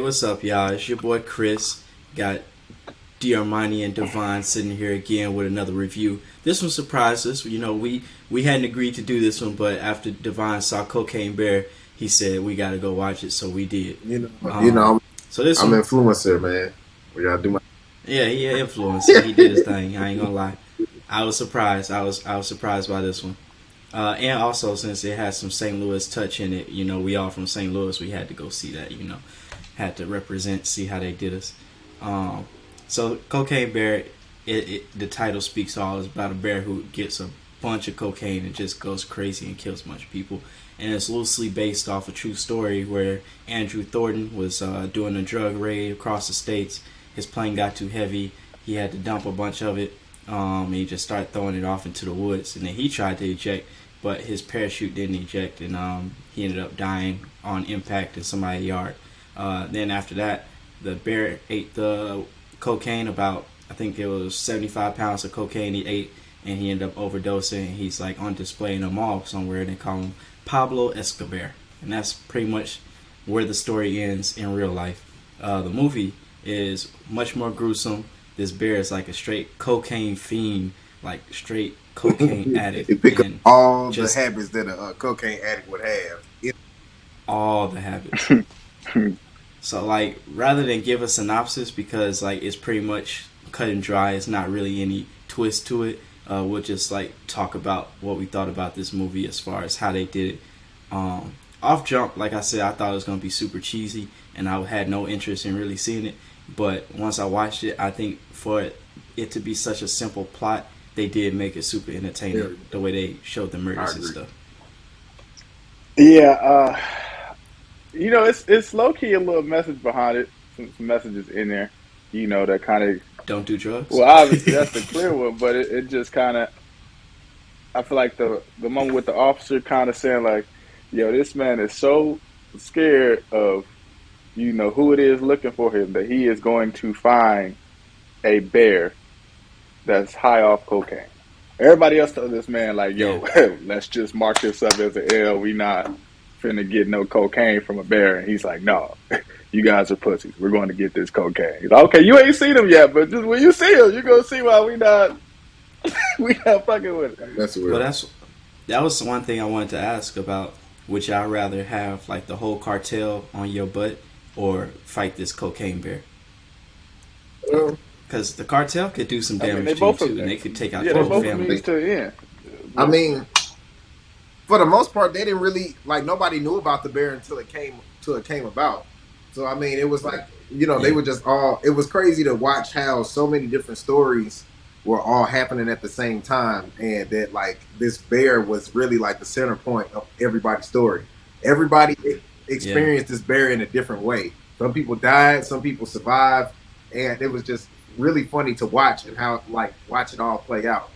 what's up, y'all? It's your boy Chris. Got Diarmani and Devon sitting here again with another review. This one surprised us. You know, we hadn't agreed to do this one, but after Devon saw Cocaine Bear, he said we got to go watch it, so we did. So this I'm one, influencer, man. We gotta do my. yeah, he an influencer. He did his thing. I ain't gonna lie. I was surprised. I was surprised by this one. And also, since it has some St. Louis touch in it, you know, we all from St. Louis, we had to go see that, you know. Had to represent, see how they did us. So, Cocaine Bear, the title speaks all. It's about a bear who gets a bunch of cocaine and just goes crazy and kills a bunch of people. And it's loosely based off a true story where Andrew Thornton was doing a drug raid across the states. His plane got too heavy. He had to dump a bunch of it. He just started throwing it off into the woods. And then he tried to eject, but his parachute didn't eject. And he ended up dying on impact in somebody's yard. Then after that, the bear ate the cocaine, about, I think it was 75 pounds of cocaine he ate, and he ended up overdosing. He's like on display in a mall somewhere, and they call him Pablo Escobar. And that's pretty much where the story ends in real life. The movie is much more gruesome. This bear is like a straight cocaine fiend, like straight cocaine addict. It pick up and all the just habits that a cocaine addict would have. all the habits. So, like, rather than give a synopsis, because, like, it's pretty much cut and dry, it's not really any twist to it, we'll just, like, talk about what we thought about this movie as far as how they did it. Off jump, like I said, I thought it was going to be super cheesy, and I had no interest in really seeing it. But once I watched it, I think for it to be such a simple plot, they did make it super entertaining, the way they showed the murders and stuff. Yeah, you know, it's low key a little message behind it. Some messages in there, you know, that kind of. Don't do drugs. Well, obviously that's the clear one, but it just kind of. I feel like the moment with the officer kind of saying like, "Yo, this man is so scared of, you know, who it is looking for him that he is going to find a bear that's high off cocaine." Everybody else told this man like, "Yo, let's just mark this up as an L. We not finna get no cocaine from a bear." And he's like, "No, you guys are pussies. We're going to get this cocaine." He's like, "Okay, you ain't seen him yet, but just when you see him, you're gonna see why we not fucking with it." That's weird. Well, that was one thing I wanted to ask about. Would y'all rather have like the whole cartel on your butt or fight this cocaine bear? Because the cartel could do some damage to you too, and they could take out the whole both family. means to the end. I mean, for the most part, they didn't really nobody knew about the bear until it came about. So I mean, it was like, you know, they were just all. It was crazy to watch how so many different stories were all happening at the same time, and that like this bear was really like the center point of everybody's story. Everybody experienced this bear in a different way. Some people died, some people survived, and it was just really funny to watch and how watch it all play out.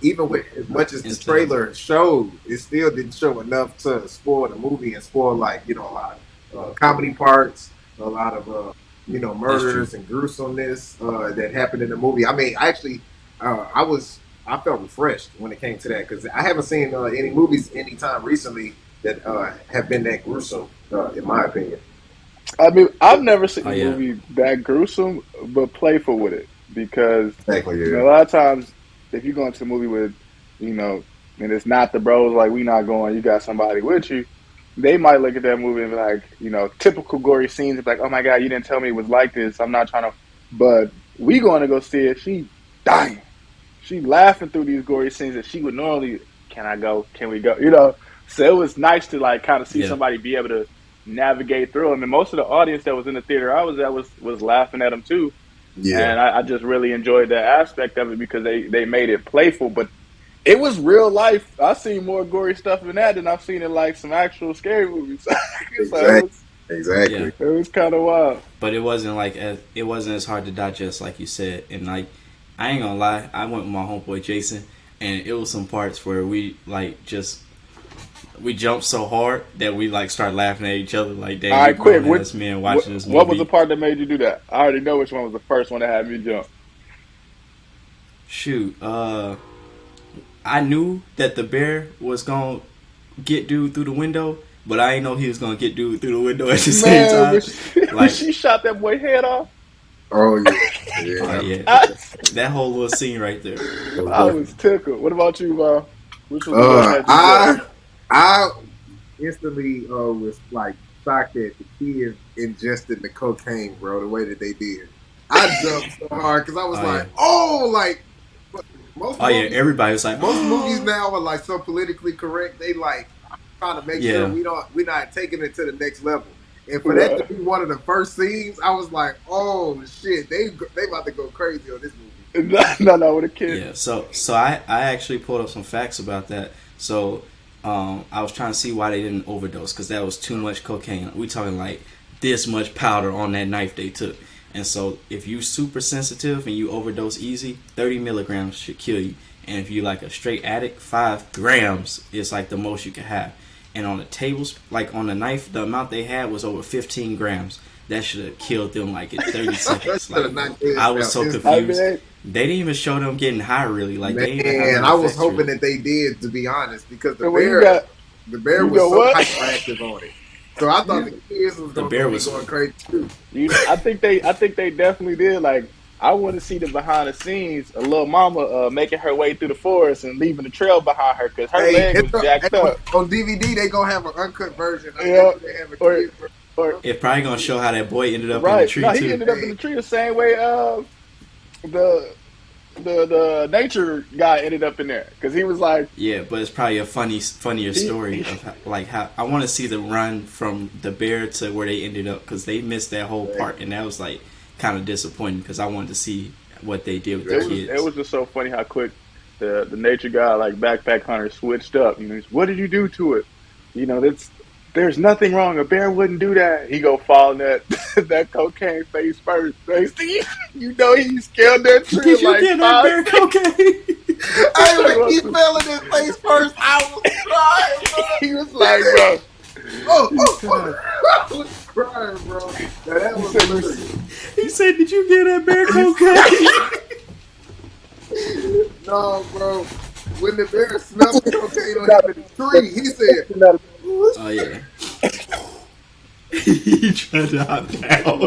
Even with as much as the trailer showed, it still didn't show enough to spoil the movie and spoil a lot of comedy parts, a lot of murders and gruesomeness that happened in the movie. I mean, actually, I felt refreshed when it came to that because I haven't seen any movies anytime recently that have been that gruesome, in my opinion. I mean, I've never seen a movie that gruesome, but playful with it because you know, a lot of times if you go into a movie with, you know, and it's not the bros, like we not going, you got somebody with you, they might look at that movie and be like, you know, typical gory scenes, and be like, oh my God, you didn't tell me it was like this. I'm not trying to, but we going to go see it. She dying. She laughing through these gory scenes that she would normally, can I go? Can we go? You know, so it was nice to like kind of see somebody be able to navigate through them. And most of the audience that was in the theater I was at was laughing at them too. Yeah. And I just really enjoyed that aspect of it because they made it playful, but it was real life. I've seen more gory stuff than that than I've seen in like some actual scary movies. Exactly. It was kind of wild. But it wasn't as hard to digest like you said. And like, I ain't gonna lie, I went with my homeboy Jason, and it was some parts where we jumped so hard that we like started laughing at each other. Like, damn, all right, quick, this man watching this movie. What was the part that made you do that? I already know which one was the first one that had me jump. Shoot, I knew that the bear was gonna get dude through the window, but I didn't know he was gonna get dude through the window at the same time. When she shot that boy head off. Oh yeah. That whole little scene right there. I was tickled. What about you, which was I instantly was like shocked that the kids ingested the cocaine, bro, the way that they did. I jumped so hard because I was movies, everybody was like, most movies now are like so politically correct. They like trying to make sure we're not taking it to the next level. And for that to be one of the first scenes, I was like, oh shit, they about to go crazy on this movie. No, with a kid. Yeah, so I actually pulled up some facts about that. So I was trying to see why they didn't overdose, because that was too much cocaine. We talking like this much powder on that knife they took. And so if you super sensitive and you overdose easy, 30 milligrams should kill you. And if you like a straight addict, 5 grams is like the most you can have. And on the tables, like on the knife, the amount they had was over 15 grams. That should have killed them like in 30 seconds. Like, I was so confused. They didn't even show them getting high, really. Like, man, I was hoping that they did, to be honest, because the bear was so hyperactive on it. So I thought the kids was going to be going crazy too. I think they definitely did. Like, I want to see the behind the scenes, a little mama making her way through the forest and leaving the trail behind her because her leg was jacked up. On DVD, they gonna have an uncut version. Or it's probably gonna show how that boy ended up in the tree too. He ended up in the tree the same way the nature guy ended up in there, because he was like, yeah, but it's probably a funnier story of how I want to see the run from the bear to where they ended up, because they missed that whole part, and that was like kind of disappointing because I wanted to see what they did with the kids. It was just so funny how quick the nature guy, like backpack hunter, switched up. You know, what did you do to it? You know, there's nothing wrong. A bear wouldn't do that. He go fall in that cocaine face first. You know he scaled that tree. Did you get that bear cocaine? He fell in his face first. I was crying. He was like, bro. I was crying, bro. That was hilarious. He said, "Did you get that bear cocaine?" No, bro. When the bear smelled the cocaine on him in the tree, he said, "Oh yeah." He tried to hop down.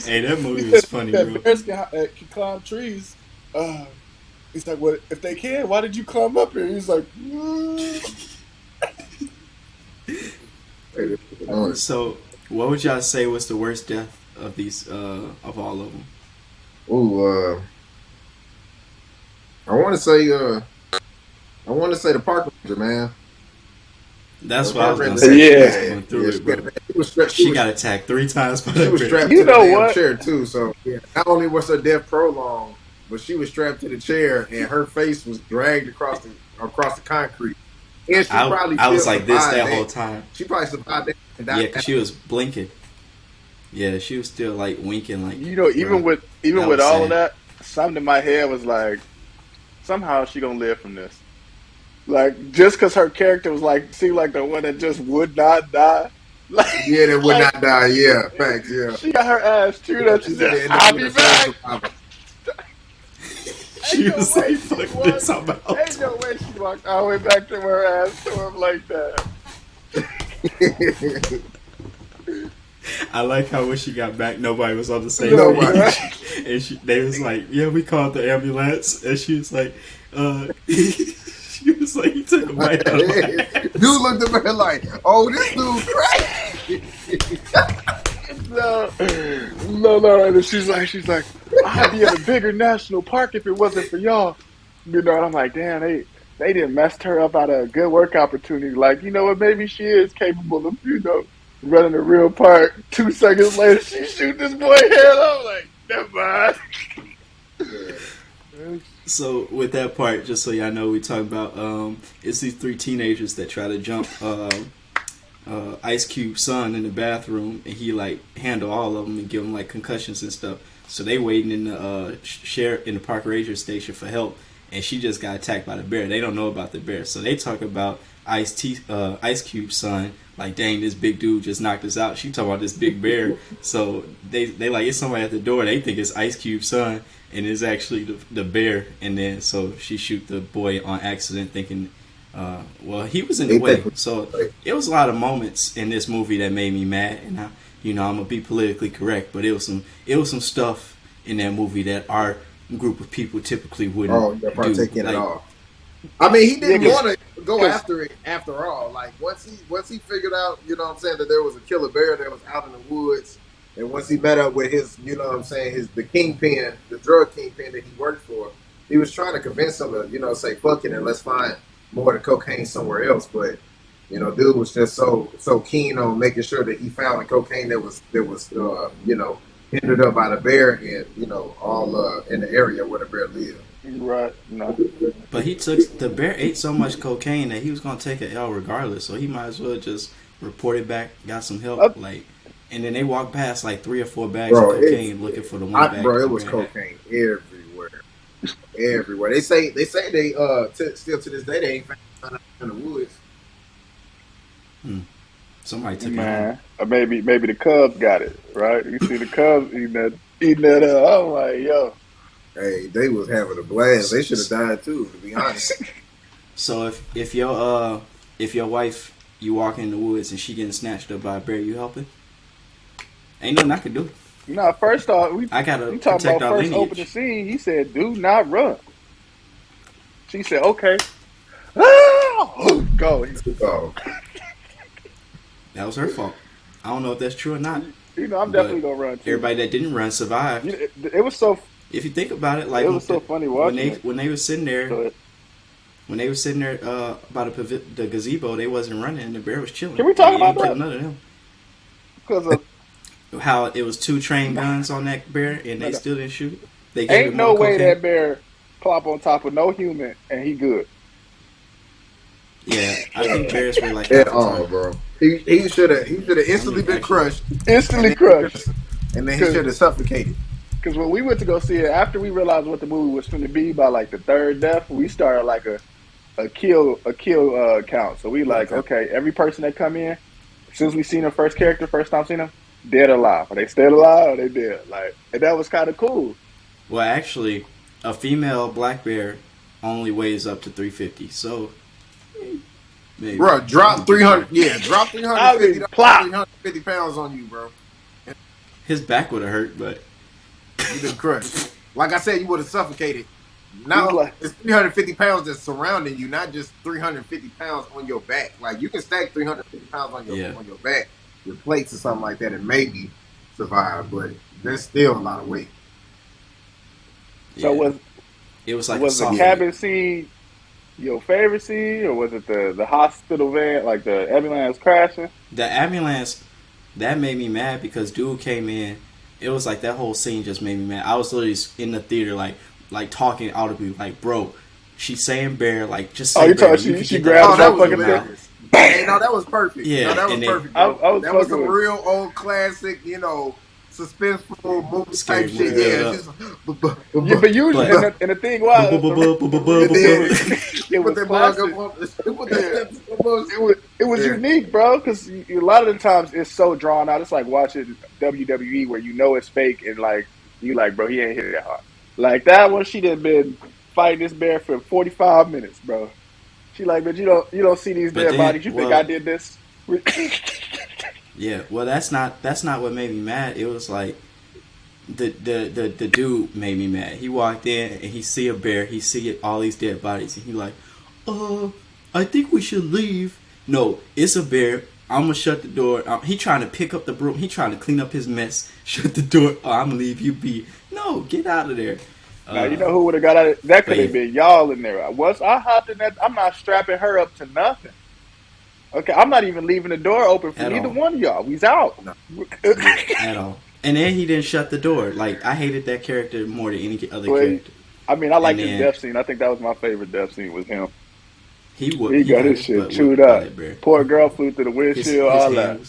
Hey, that movie was funny, bro. Bears can climb trees. He's like, "What if they can? Why did you climb up here?" He's like, So, what would y'all say was the worst death of these of all of them? Ooh, I want to say the park ranger, man. That's what I was gonna say. Yeah, she got attacked 3 times by she was strapped to the damn chair too. So not only was her death prolonged, but she was strapped to the chair and her face was dragged across the concrete. And I was like this that whole time. She probably survived that. Yeah, because she was blinking. Yeah, she was still like winking, like, you know, even with all of that, something in my head was like, somehow she gonna live from this. Like, just because her character was like, seemed like the one that just would not die. Like, yeah, that would not die. Yeah, facts. Yeah, she got her ass chewed up. She said, "I'll be back." She was like, "Fuck this, I'm out." Ain't no way she walked all the way back to her ass to him like that. I like how when she got back, nobody was on the same page. And they was like, "Yeah, we called the ambulance." And she was like, she was like, "He took a bite out of my ass." Dude looked at her like, "Oh, this dude crazy." No. And she's like, "I'd be at a bigger national park if it wasn't for y'all." You know, and I'm like, damn, they didn't messed her up out of a good work opportunity. Like, you know what? Maybe she is capable of, you know, running a real park. 2 seconds later, she shoot this boy head off. Like, never mind. So with that part, just so y'all know, we talk about it's these 3 teenagers that try to jump Ice Cube's son in the bathroom, and he like handle all of them and give them like concussions and stuff. So they waiting in the in the park ranger station for help, and she just got attacked by the bear. They don't know about the bear, so they talk about Ice Cube's son. Like, dang, this big dude just knocked us out. She talking about this big bear. So they like, it's somebody at the door. They think it's Ice Cube's son, and it's actually the bear. And then so she shoot the boy on accident, thinking Well, he was in the way, so it was a lot of moments in this movie that made me mad, and I'm gonna be politically correct, but it was some stuff in that movie that our group of people typically wouldn't partake in like, at all. I mean, he didn't want to go after it after all. Like once he figured out, you know what I'm saying, that there was a killer bear that was out in the woods, and once he met up with his, you know what I'm saying, the kingpin, the drug kingpin that he worked for, he was trying to convince him to, say fuck it and let's find more of the cocaine somewhere else. But dude was just so keen on making sure that he found the cocaine that was hindered up by the bear and all in the area where the bear lived. Right. No. But the bear ate so much cocaine that he was gonna take an L regardless, so he might as well just report it back, got some help, and then they walked past like 3 or 4 bags of cocaine looking for the one bag. Bro, it was cocaine everywhere. They say they still to this day they ain't found in the woods. Somebody took it. Or maybe the Cubs got it, right? You see the Cubs eating that. I'm like, yo. Hey, they was having a blast. They should have died too, to be honest. So if your wife, you walk in the woods and she getting snatched up by a bear, you helping? Ain't nothing I can do. No, first off, I gotta we talking about first lineage. opening scene. He said, "Do not run." She said, "Okay." Go. Go. That was her fault. I don't know if that's true or not. I'm definitely gonna run too. Everybody that didn't run survived. It was so. If you think about it, like it was so funny watching when they were sitting there. When they were sitting there by the gazebo, they wasn't running, and the bear was chilling. Can we talk about that? None of them. Because of how it was 2 trained guns on that bear, and they still didn't shoot it. They ain't no way that bear plop on top of no human and he good. Yeah, I think bears were like at all, bro. He should have instantly been crushed. Instantly crushed, and then he should have suffocated. Because when we went to go see it, after we realized what the movie was going to be by like the 3rd death, we started like a kill count. So we like, okay, every person that come in, as soon as we seen the first time seen them, dead or alive. Are they still alive or they dead? Like, and that was kind of cool. Well, actually, a female black bear only weighs up to 350. So, maybe. Bro, drop 300. Yeah, drop 350 pounds on you, bro. His back would have hurt, but you been crushed. Like I said, you would have suffocated. Now it's 350 pounds that's surrounding you, not just 350 pounds on your back. Like you can stack 350 pounds on your back, your plates or something like that, and maybe survive. But there's still a lot of weight. So was the cabin scene your favorite scene, or was it the hospital van, like the ambulance crashing? The ambulance, that made me mad because dude came in. It was like that whole scene just made me mad. I was literally in the theater like talking audibly, like, bro, she's saying bear, like, just say bear. She grabbed that fucking thing. Hey, no, that was perfect. Yeah, no, that was perfect. That was some real old classic, suspenseful movie type shit. Yeah, but usually, and the thing was, it was unique, bro. Because a lot of the times it's so drawn out. It's like watching WWE where it's fake, and like you like, bro, he ain't hit that hard. Like that one, she done been fighting this bear for 45 minutes, bro. She like, but you don't see these dead bodies. You think I did this? Yeah, well, that's not what made me mad. It was like the dude made me mad. He walked in and he see a bear. He see all these dead bodies, and he like, I think we should leave. No, it's a bear. I'm gonna shut the door. He trying to pick up the broom. He trying to clean up his mess. Shut the door. Oh, I'm gonna leave you be. No, get out of there. Now you know who would have got out of that? Could have been y'all in there. Once I hopped in that, I'm not strapping her up to nothing. Okay, I'm not even leaving the door open for either one of y'all. We's out. No. At all. And then he didn't shut the door. Like, I hated that character more than any other character. I mean, I liked his death scene. I think that was my favorite death scene was him. He got his shit chewed up. Poor girl flew through the windshield, all that.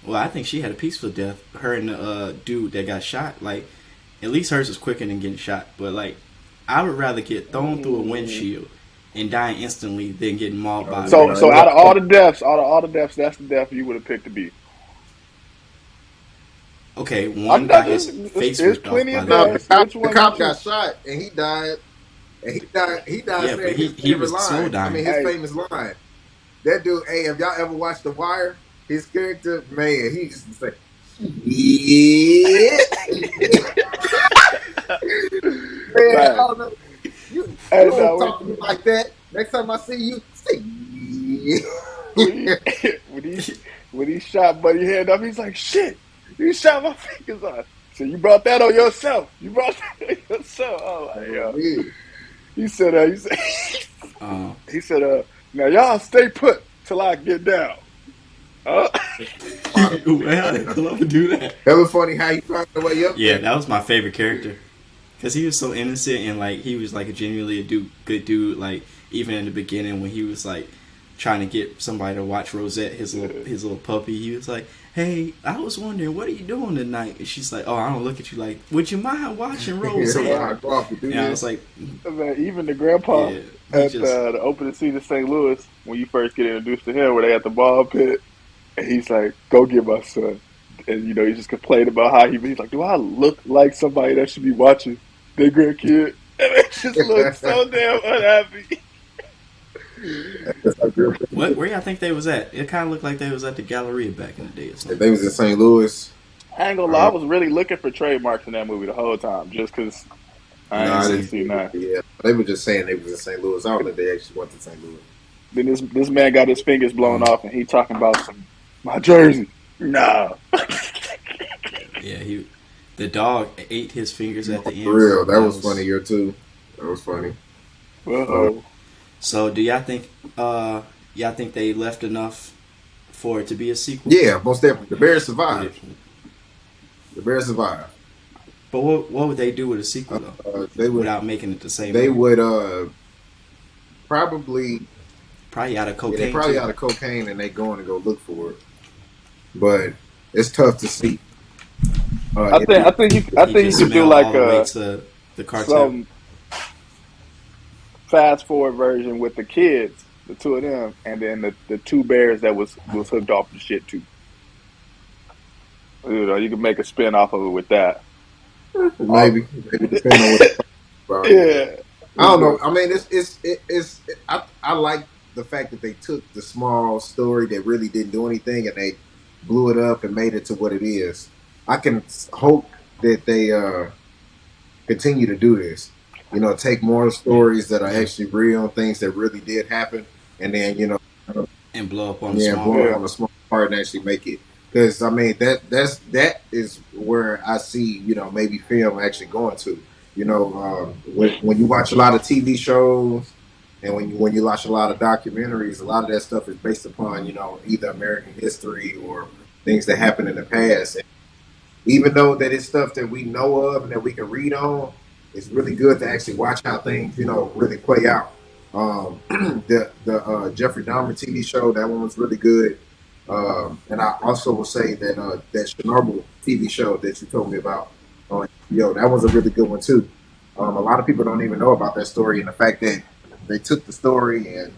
Well, I think she had a peaceful death. Her and the dude that got shot, like, at least hers was quicker than getting shot. But, like, I would rather get thrown through a windshield and dying instantly than getting mauled by. So out of all the deaths, that's the death you would have picked to be. Okay, one got his face ripped off by the cop got shot and he died, And he died Yeah, but saying his he favorite was slow line. I dying. mean, his Hey, famous line. That dude, hey, have y'all ever watched The Wire? His character, man, he used to say, "Yeah." Man, I man. don't know. You Hey, don't no, talk to me like that. Next time I see you, say, when "Yeah." he when he when he shot Buddy Head up, he's like, "Shit, you shot my fingers off." So you brought that on yourself. You brought that on yourself. Oh my Oh, god. man. He said, Um, he said, now y'all stay put till I get down. Uh, well, how the hell I would do that? That was funny how he found the way up Yeah, there. that was my favorite character because he was so innocent and like he was like a genuinely good dude. Like even in the beginning when he was like trying to get somebody to watch Rosette, his little puppy, he was like, "Hey, I was wondering what are you doing tonight?" And she's like, "Oh, I don't look at you like, would you mind watching Rosette?" I go off to do And I was this. like, man, even the grandpa "Yeah, he at just the opening scene of St. Louis, when you first get introduced to him, where they at the ball pit, and he's like, "Go get my son," and he just complained about how he's like, "Do I look like somebody that should be watching their grandkid?" And they just look so damn unhappy. where y'all think they was at? It kind of looked like they was at the Galleria back in the day or If something." they was in St. Louis, I ain't gonna lie, I was really looking for trademarks in that movie the whole time, just because I no, ain't I really didn't. see that. Yeah, they were just saying they was in St. Louis. I don't think they actually went to St. Louis. Then this man got his fingers blown Um, off, and he talking about my jersey. No. yeah, the dog ate his fingers No, at the for end. real, that That was funny was here too. That was funny. Uh, Whoa. so. Do y'all think they left enough for it to be a sequel? yeah, most definitely. The Bears Or did, survived. The Bears survived. but what would they do with a sequel though, They would. without making it the same They movie? would. Probably. Probably out of Yeah, they cocaine probably too. out of cocaine and they going to go look for it. But it's tough to see. I If think you, I think you I He think you just could do smelled like all the way a to the cartel. some fast forward version with the kids, the two of them, and then the two bears that was hooked off the shit too. You can make a spin off of it with that. maybe depending on what you're talking about. Yeah. Yeah. I don't know. I mean, I like the fact that they took the small story that really didn't do anything and they blew it up and made it to what it is. I can hope that they continue to do this. Take more stories that are Yeah, actually real, things that really did happen, and then and blow up on the yeah, small blow up Yeah. part. on the small part and actually make it. Because I mean that is where I see maybe film actually going to. When you watch a lot of TV shows and when you watch a lot of documentaries, a lot of that stuff is based upon either American history or things that happened in the past. And even though that is stuff that we know of and that we can read on, it's really good to actually watch how things really play out. The Jeffrey Dahmer TV show, that one was really good. And I also will say that that Chernobyl TV show that you told me about on that was a really good one too. A lot of people don't even know about that story and the fact that they took the story and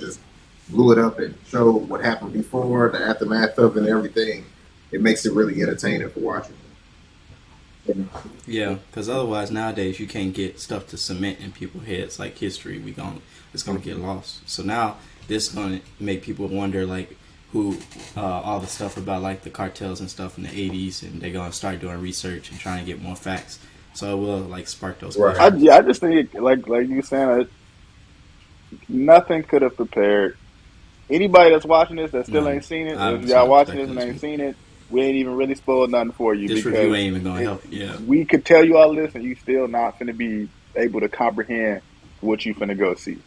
just blew it up and showed what happened before, the aftermath of it, and everything. It makes it really entertaining for watching. Yeah, because otherwise nowadays you can't get stuff to cement in people's heads like history. It's gonna get lost. So now this is gonna make people wonder like who all the stuff about like the cartels and stuff in the '80s, and they're gonna start doing research and trying to get more facts. So it will like spark those Right. questions. I just think like you saying, nothing could have prepared anybody that's watching this that still No, ain't seen it. I If was y'all not watching this expecting and this ain't movie. seen it, we ain't even really spoiled nothing for you This review because ain't even gonna help. Yeah, we could tell you all this and you still not finna be able to comprehend what you finna go see.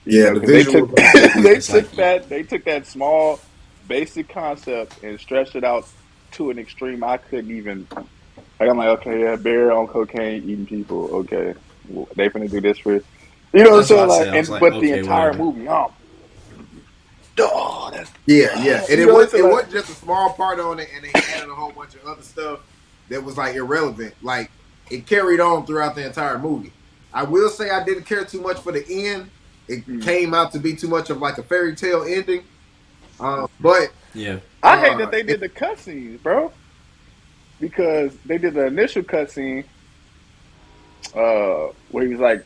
Yeah, the Because they took visuals on the movie. exactly. they took that small basic concept and stretched it out to an extreme I couldn't even. Like I'm like, okay, yeah, bear on cocaine eating people. Okay, well, they finna do this for you know what I'm That's what saying? I Like, said. I was and like, but the okay, entire whatever. movie, that's Yeah, and you know what I'm saying? it Like, wasn't just a small part on it, and they added a whole bunch of other stuff that was like irrelevant. Like it carried on throughout the entire movie. I will say I didn't care too much for the end. It mm. came out to be too much of like a fairy tale ending. But Yeah, I hate that they it, did the cutscenes, bro, because they did the initial cutscene where he was like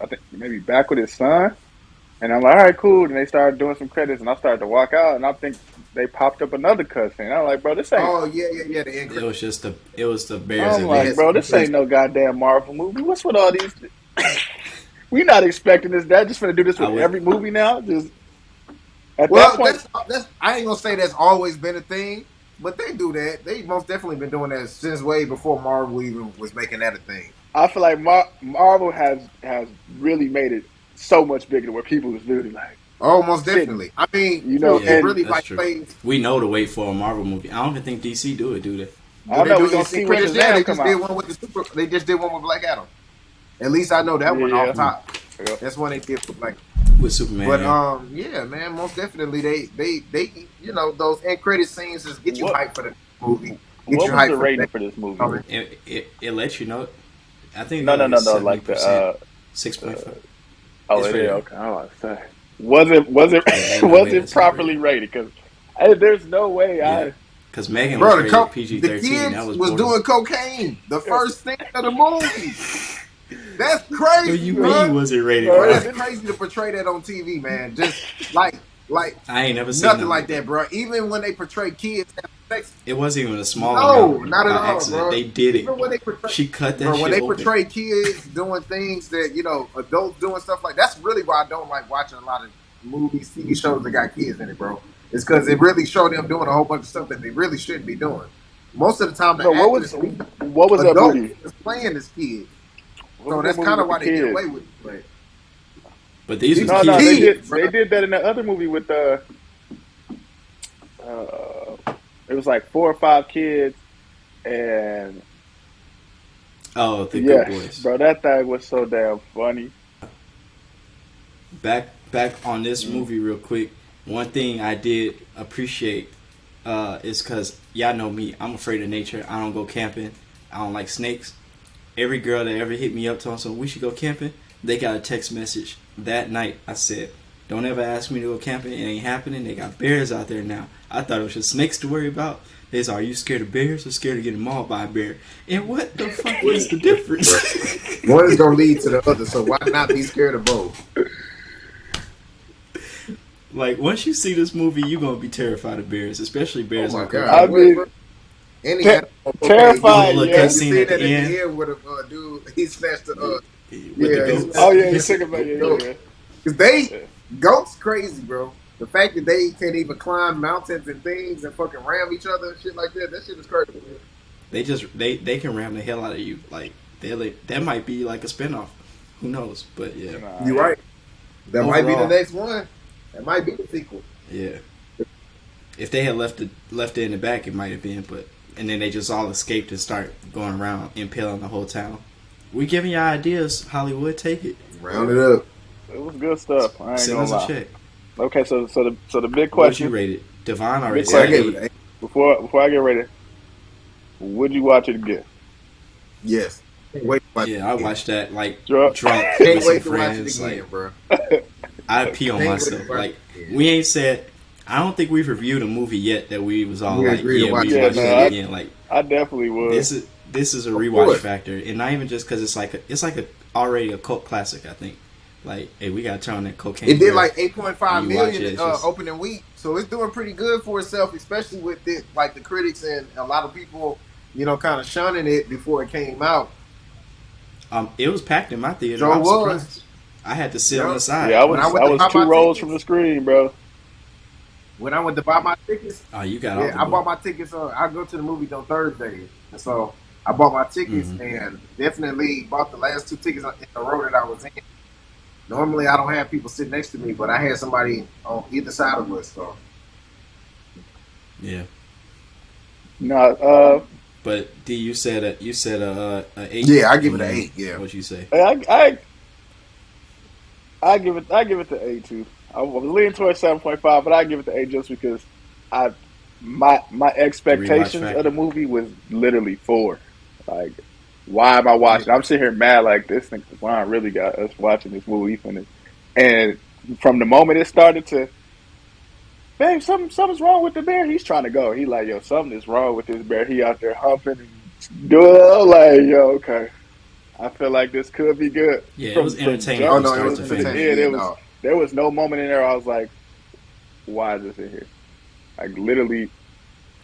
I think maybe back with his son. And I'm like, all right, cool. And they started doing some credits, and I started to walk out, and I think they popped up another cutscene. I'm like, bro, this ain't. Oh yeah. The It was just the Bears I'm and like, me. bro, this ain't no goddamn Marvel movie. What's with all these? We not expecting this. That just gonna do this with every movie now. Just at that point, that's I ain't gonna say that's always been a thing, but they do that. They most definitely been doing that since way before Marvel even was making that a thing. I feel like Marvel has really made it so much bigger where people is literally like, oh, most definitely. I mean, you know, it and really that's true. plays. We know to wait for a Marvel movie. I don't even think DC do it, do they? I don't know. We're gonna see when Shazam come out. They just did one with Black Adam. At least I know that one off top. Yeah. That's one they did for Black with Superman. But yeah, man, most definitely they you know those end credit scenes just get you hyped for the movie. What was the rating for this movie? It lets you know. I think no, like the 6.5. Oh, it is okay. I was about to say, was it properly rated? Because there's no way Because Megan was rated PG-13. The kids was doing cocaine the first scene of the movie. That's crazy. What you mean was it rated? Bro, that's crazy to portray that on TV, man. Just like I ain't never seen nothing like that, bro. Even when they portray kids having sex, it wasn't even a small amount. Not at all, accident. Bro. They did it. Even when they portray, she cut that bro, shit when they open. portray kids doing things that, you know, adults doing stuff like that's really why I don't like watching a lot of movies, TV shows that got kids in it, bro. It's because it really showed them doing a whole bunch of stuff that they really shouldn't be doing. Most of the time, what was that movie? Playing as kids. So that's kind of why they get away with it. But these kids. They did that in the other movie with it was like 4 or 5 kids, and the Good Boys, bro. That thing was so damn funny. Back on this movie real quick. One thing I did appreciate is because y'all know me. I'm afraid of nature. I don't go camping. I don't like snakes. Every girl that ever hit me up telling them we should go camping, they got a text message that night. I said, don't ever ask me to go camping. It ain't happening. They got bears out there now. I thought it was just snakes to worry about. They said, are you scared of bears or scared of getting mauled by a bear? And what the fuck is the difference? One is going to lead to the other, so why not be scared of both? Like, once you see this movie, you're going to be terrified of bears, especially bears. Oh my God. I mean, terrified. You see that at the end with a dude, he snatched the goats. Oh yeah, he's thinking about because goats crazy, bro. The fact that they can't even climb mountains and things and fucking ram each other and shit like that shit is crazy. They can ram the hell out of you. Like that might be like a spinoff. Who knows? But yeah, you're right. That might be the next one. That might be the sequel. Yeah. If they had left it in the back, it might have been. But and then they just all escaped and start going around impaling the whole town. We giving you ideas, Hollywood. Take it. Round it up. It was good stuff. I ain't Send us a check. Okay, so the big question. What you rated? Devon already said 8. Before I get ready, would you watch it again? Yes. I watched that like drunk Can't wait to watch it again, bro. I pee on myself. Like we ain't said. I don't think we've reviewed a movie yet that we was all like, we watch it again. Like I definitely would. This is a rewatch factor, and not even just because it's like already a cult classic. I think. Like, hey, we got to turn on that cocaine. It did like 8.5 million opening week, so it's doing pretty good for itself, especially with it, like the critics and a lot of people, you know, kind of shunning it before it came out. It was packed in my theater. So it was. I had to sit on the side. Yeah, I was 2 rows from the screen, bro. When I went to buy my tickets, you got. Yeah, I bought my tickets. I go to the movies on Thursday, and so I bought my tickets and definitely bought the last 2 tickets in the row that I was in. Normally, I don't have people sit next to me, but I had somebody on either side of us. So, yeah. No. But D, you said a 8. Yeah, I give it an 8. Yeah. What'd you say? I give it the 8 too. I was leaning towards 7.5, but I give it the 8 just because my expectations of the movie was literally 4. Like. Why am I watching? I'm sitting here mad like this nigga Juan really got us watching this movie. And from the moment it started to, babe, something's wrong with the bear. He's trying to go. He like, yo, something is wrong with this bear. He out there humping and doing like, yo, okay. I feel like this could be good. Yeah, it was From entertaining Oh jump from no, it start was to to finish. entertaining. end, Yeah, no. there was no moment in there I was like, why is this in here? Like literally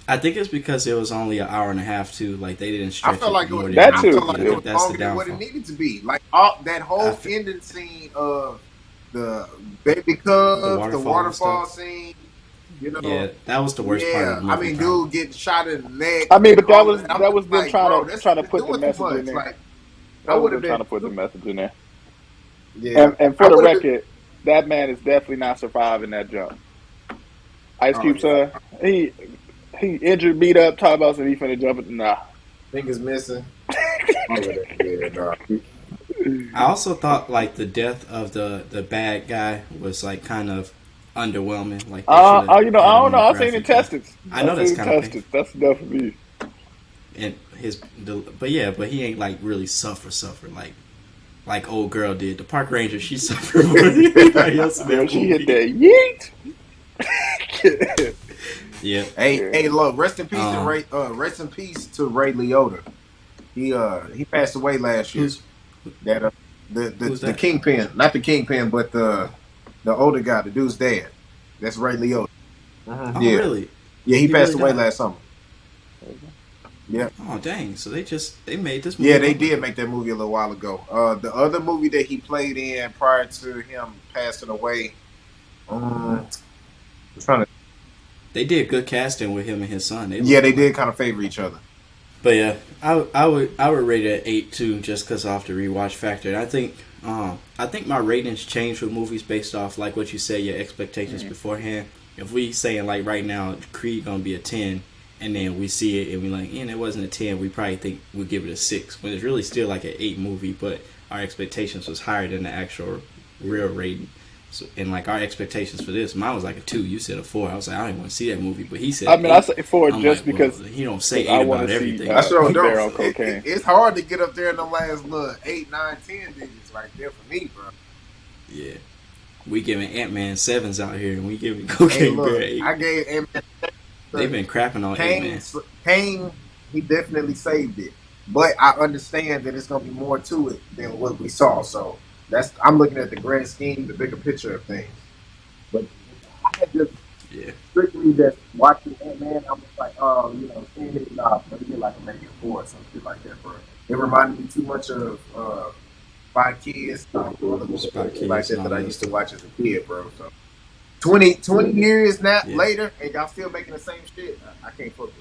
I think it's because it was only an hour and a half too. Like they didn't I stretch felt it like more than it that I needed too. felt to be. like I it Yeah. was think that's the longer than what it downfall. needed to be. Like all that I whole f- ending scene of the baby the cubs, the waterfall and waterfall stuff. scene. You know, Yeah, that was the worst part of yeah. the I movie, mean, probably. dude getting shot in the neck I mean, and but all of that. I'm that just was them like, bro, trying to that's put the doing too message in much. there. Like, I That was would have them trying been, to put the message in there. yeah, And I for the would have been. record, that man is definitely not surviving that jump. Ice Oh Cube yeah, son, he injured, beat up, talk about some he finna jump it. Nah. fingers missing. All of that. Yeah, no. I also thought like the death of the bad guy was like kind of underwhelming. Like they should have I had a don't know. more I seen graphic death. intestines. I I know that's seen kind of painful. intestines. That's enough for me. And but yeah, but he ain't like really suffer like old girl did. The park ranger, she suffered more than anybody else in Girl, that she hit movie. that yeet. Yeah. Hey, Yeah. look, rest in peace to Um. Ray. Rest in peace to Ray Liotta. He passed away last year. Who's That who's the that? kingpin, not the kingpin, but the older guy, the dude's dad. That's Ray Liotta. Oh, Yeah, really? yeah, he He really passed away died. last summer. Yeah, Oh, dang! So they made this movie. yeah, they look did ago. make that movie a little while ago. The other movie that he played in prior to him passing away, I'm trying to. They did good casting with him and his son. They Yeah, look they like. did kind of favor each other. But yeah, I would rate it at 8 too, just because off the rewatch factor. And I think my ratings change with movies based off like what you say your expectations beforehand. If we saying like right now Creed gonna be a 10, and then we see it and we like, it wasn't a 10, we probably think we'll give it a 6, when it's really still like an 8 movie, but our expectations was higher than the actual real rating. So, and like our expectations for this, mine was like a 2. You said a 4. I was like, I didn't want to see that movie, but he said I mean, 8. I say four I'm just like, well, because he don't say I 8 want about to see everything. I sure Bear on don't. cocaine. It's hard to get up there in the last little 8, 9, 10 digits right there for me, bro. Yeah, we giving Ant-Man 7s out here, and we giving Hey, Cocaine look, Bear 8. I gave Ant-Man. They've been crapping on Ant-Man. Kane, he definitely saved it, but I understand that it's gonna be more to it than what we saw. So I'm looking at the grand scheme, the bigger picture of things. But I had just Yeah, strictly just watching Ant-Man. I was like, oh, seeing it, nah, let me get like a maybe a 4 or something like that, bro. It reminded me too much of Spy Kids, other movies Spy like Kids and that all I that used to stuff. watch as a kid, bro. So 20 years now Yeah, later, and y'all still making the same shit. I can't fuck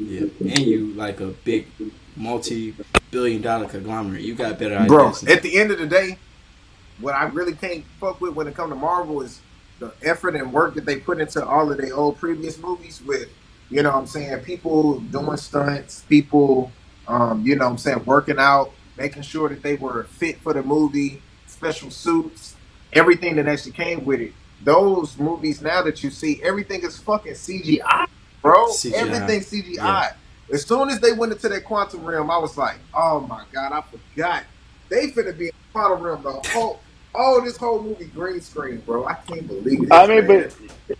yeah. And you like a big multi-billion-dollar conglomerate. You got better it, bro. ideas than At that. the end of the day, what I really can't fuck with when it comes to Marvel is the effort and work that they put into all of their old previous movies with, what I'm saying, people doing stunts, people, what I'm saying, working out, making sure that they were fit for the movie, special suits, everything that actually came with it. Those movies now that you see, everything is fucking CGI, bro. CGI. Everything Yeah, CGI. As soon as they went into that quantum realm, I was like, oh my God, I forgot. They finna be in the quantum realm the whole this whole movie green screen, bro. I can't believe I this, mean, man. but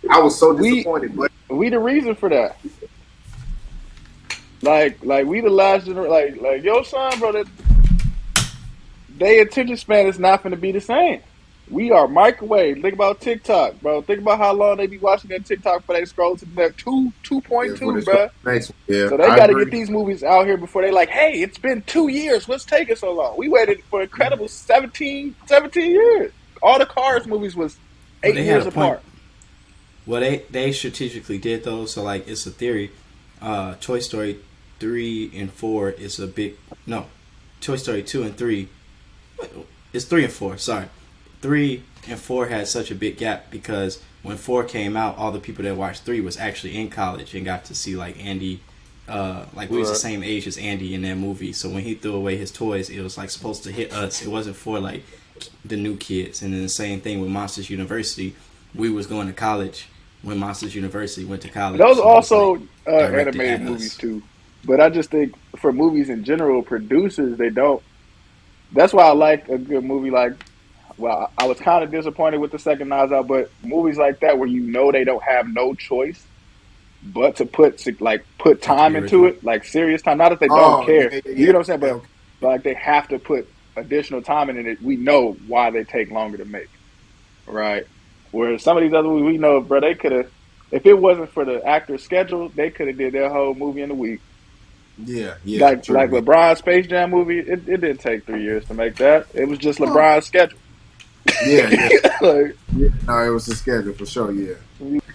I was so we disappointed, but the reason for that. Like we the last generation. Like your son, bro. That their attention span is not going to be the same. We are microwave. Think about TikTok, bro. Think about how long they be watching that TikTok before they scroll to the next two point it's what two, it's going bro. next. Yeah, So they I got to get agree. these movies out here before they like, hey, it's been 2 years. What's taking so long? We waited for incredible 17 years. All the Cars movies was well, eight they had years a point. apart. Well, they strategically did those. So like, it's a theory. Toy Story 3 and 4 is a big no. Toy Story 2 and 3. It's 3 and 4. Sorry, 3 and 4 had such a big gap because when 4 came out, all the people that watched 3 was actually in college and got to see like Andy. Like we was the Right. same age as Andy in that movie. So when he threw away his toys, it was like supposed to hit us. It wasn't for like the new kids. And then the same thing with Monsters University. We was going to college when Monsters University went to college. Those So it was like also directed animated at movies us. too. But I just think for movies in general, producers they don't. That's why I like a good movie like. Well, I was kind of disappointed with the second Knives Out, but movies like that where you know they don't have no choice but to put time into it, like serious time. Not that they don't care, you know what I'm saying, but like they have to put additional time in it. We know why they take longer to make, right? Whereas some of these other movies, we know, bro, they could have, if it wasn't for the actor's schedule, they could have did their whole movie in a week. Yeah. Like LeBron's Space Jam movie, it didn't take 3 years to make that. It was just LeBron's schedule. Yeah. Like, no, it was a schedule for sure. Yeah.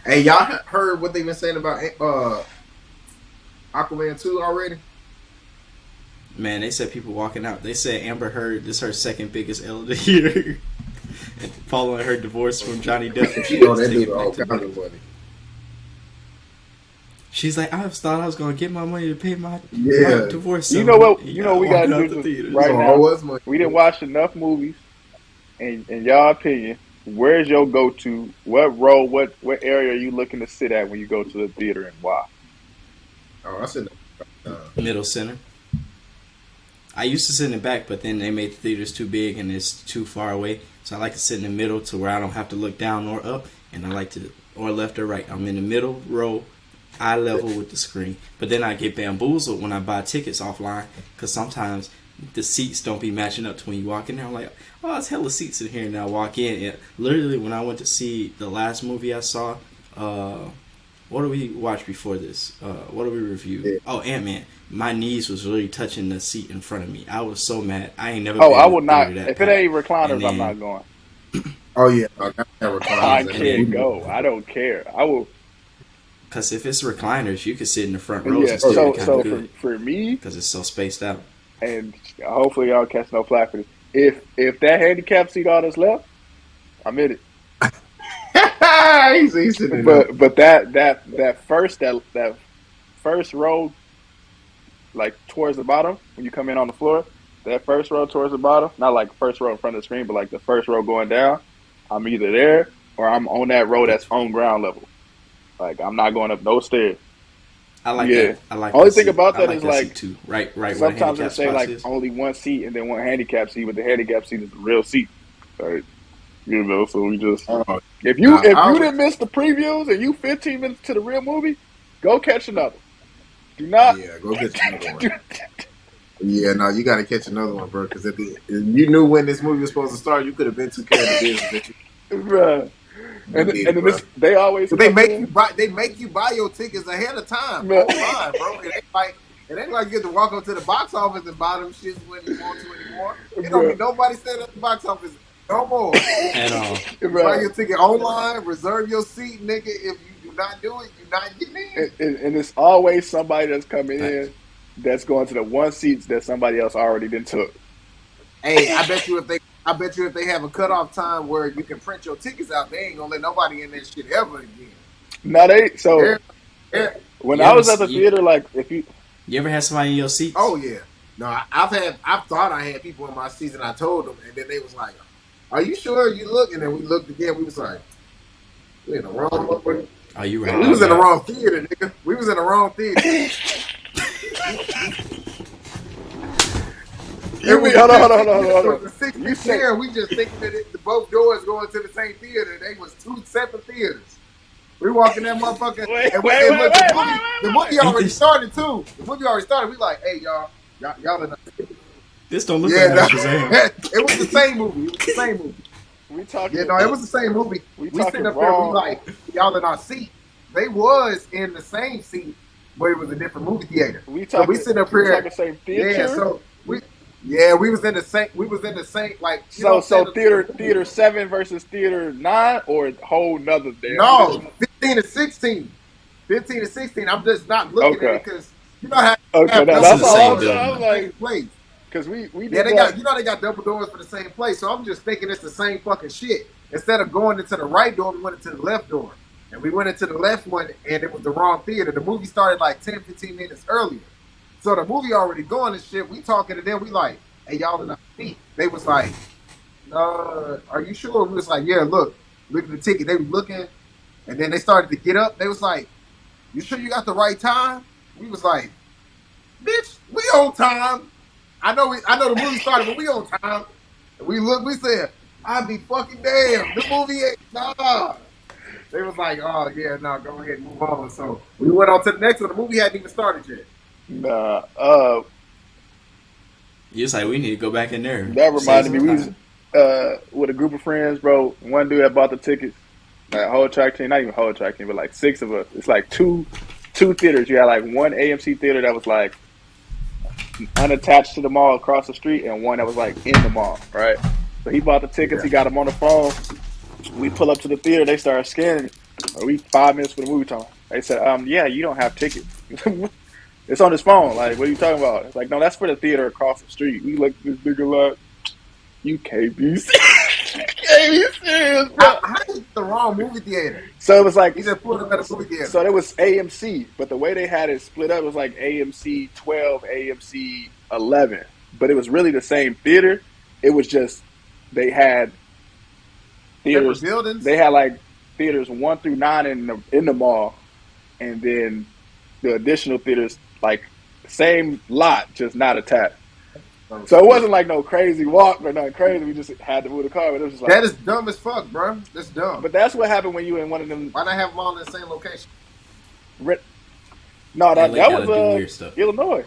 Hey, y'all heard what they've been saying about Aquaman 2 already? Man, they said people walking out. They said Amber Heard, this is her second biggest L of the year. And following her divorce from Johnny Depp. She know that dude all kinds of money. She's like, I thought I was gonna get my money to pay my divorce. You know what? You know we got to do right now. We didn't watch enough movies. In y'all opinion, where's your go-to? What row? What area are you looking to sit at when you go to the theater, and why? Oh, I said middle center. I used to sit in the back, but then they made the theaters too big and it's too far away. So I like to sit in the middle to where I don't have to look down or up, and I like to, or left or right. I'm in the middle row, eye level with the screen. But then I get bamboozled when I buy tickets offline, because sometimes the seats don't be matching up to when you walk in there. I'm like, oh, it's hella seats in here, and I walk in. And literally, when I went to see the last movie I saw, what did we watch before this? What did we review? Yeah. Oh, Ant-Man. My knees was really touching the seat in front of me. I was so mad. I ain't never. Oh, I will not. If it ain't recliners, then, I'm not going. Oh yeah, recliners. I can't go. I don't care. I will. Because if it's recliners, you can sit in the front rows. Yeah. And still So good. For me, because it's so spaced out. And hopefully y'all catch no flack for this. If that handicap seat all that's left, I'm in it. But that first row, like towards the bottom when you come in on the floor, that first row towards the bottom, not like first row in front of the screen, but like the first row going down, I'm either there or I'm on that row that's on ground level. Like I'm not going up no stairs. I like that. I like. Only thing about that is like too. Right. Sometimes they say like only one seat and then one handicap seat, but the handicap seat is the real seat. Right. You know, so we just if you didn't miss the previews and you 15 minutes to the real movie, go catch another. Do not. Yeah, go catch another one. Yeah, no, you got to catch another one, bro. Because if you knew when this movie was supposed to start, you could have been too care of the business. Right. And then they always make you buy your tickets ahead of time online, bro. It ain't like you get to walk up to the box office and buy them shits when you want to anymore. It don't be nobody standing at the box office no more. At all. Buy your ticket online, reserve your seat, nigga. If you do not do it, you're not getting in. And it's always somebody that's coming in that's going to the one seats that somebody else already done took. Hey, I bet you if they have a cutoff time where you can print your tickets out, they ain't gonna let nobody in that shit ever again. No, when I was at the theater, like if you ever had somebody in your seats? Oh yeah. No, I've thought I had people in my seats, and I told them, and then they was like, "Are you sure?" You look, and then we looked again. We was like, "We in the wrong one." Are you right? We was in the wrong theater, nigga. We was in the wrong theater. Hold on. The 6th year, we just thinking that the both doors going to the same theater. They was two separate theaters. We walking that motherfucker. The movie already started too. The movie already started. We like, hey y'all are not. This don't look like Shazam. It was the same movie. It was the same movie. We sitting up there. We like, y'all in our seat. They was in the same seat, but it was a different movie theater. We sitting up here. The same theater. Yeah, so we was in the same. We was in the same like. So theater 7 versus theater 9, or a whole nother there. No, 15 to 16. 15 to 16. I'm just not looking at it because you know how. That's all I'm like. Place. Because we they got double doors for the same place. So I'm just thinking it's the same fucking shit. Instead of going into the right door, we went into the left door. And we went into the left one, and it was the wrong theater. The movie started like 10, 15 minutes earlier. So the movie already going and shit. We talking to them. We like, hey, y'all in our seat. They was like, are you sure? We was like, yeah, look at the ticket. They was looking. And then they started to get up. They was like, you sure you got the right time? We was like, bitch, we on time. I know the movie started, but we on time. And we said, I'd be fucking damn. The movie ain't, nah. They was like, oh yeah, no, go ahead and move on. So we went on to the next one. The movie hadn't even started yet. Nah. You just like we need to go back in there, That save reminded some me. We was time. with a group of friends, bro. One dude had bought the tickets. Like whole track team, not even whole track team, but like 6 of us. It's like two theaters. You had like one AMC theater that was like unattached to the mall across the street, and one that was like in the mall, right? So he bought the tickets. He got them on the phone. We pull up to the theater. They start scanning. We 5 minutes for the movie time. They said, yeah, you don't have tickets. It's on his phone. Like, what are you talking about? It's like, no, that's for the theater across the street. We looked at this nigga like, you can't be serious. You can't be serious, bro. How is the wrong movie theater? So it was like, He said pull up at a movie theater. so it was AMC, but the way they had it split up was like AMC 12, AMC 11. But it was really the same theater. It was just, they had theaters. Separate buildings. They had like theaters 1 through 9 in the mall, and then the additional theaters like same lot, just not attached. So it wasn't like no crazy walk or nothing crazy. We just had to move the car. But it was just like that is dumb as fuck, bro. That's dumb. But that's what happened when you in one of them. Why not have them all in the same location? No, that was weird stuff. Illinois.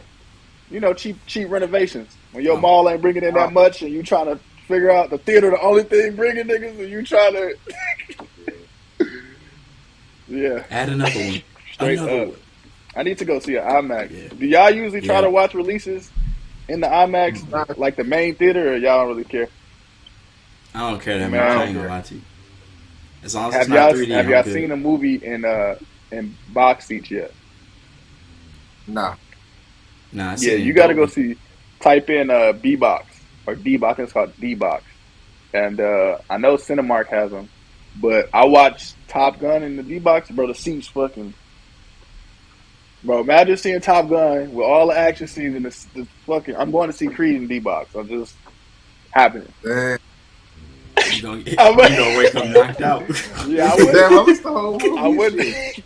You know, cheap renovations. When your mall ain't bringing in that much, and you trying to figure out the theater, the only thing bringing niggas, and you trying to. Yeah. Add another one. Straight up. I need to go see an IMAX. Yeah. Do y'all usually try to watch releases in the IMAX, like the main theater, or y'all don't really care? I don't care that much. I ain't gonna lie to you. As long as it's not 3D, have y'all seen a movie in box seats yet? Nah. Nah. Yeah, you got to go see. Type in B box or D box. I think it's called D box, and I know Cinemark has them, but I watched Top Gun in the D box, bro. The seats fucking. Bro, imagine seeing Top Gun with all the action scenes in this fucking. I'm going to see Creed in D box. I'm just happening. You gonna wake up knocked out? Yeah, I wouldn't.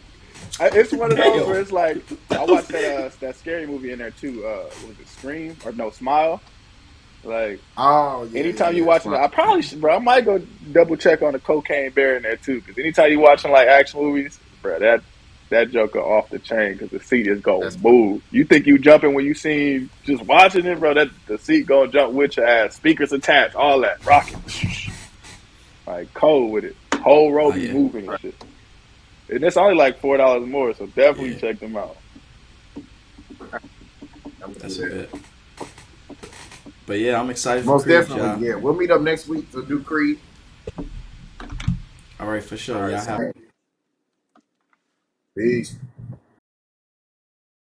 It's one of those where it's like I watched that scary movie in there too. What was it, Scream or no Smile? Like, anytime you watching, I probably should, bro. I might go double check on the Cocaine Bear in there too, because anytime you watching like action movies, bro, that joker off the chain because the seat is going move. You think you jumping when you seen just watching it, bro? That the seat gonna jump with your ass, speakers attached, all that, rocking, like cold with it, whole row be moving and shit. And it's only like $4 more, so definitely check them out. That's a bit. But yeah, I'm excited for Creed. Most definitely, yeah. We'll meet up next week to do Creed. All right, for sure. Y'all have. Peace.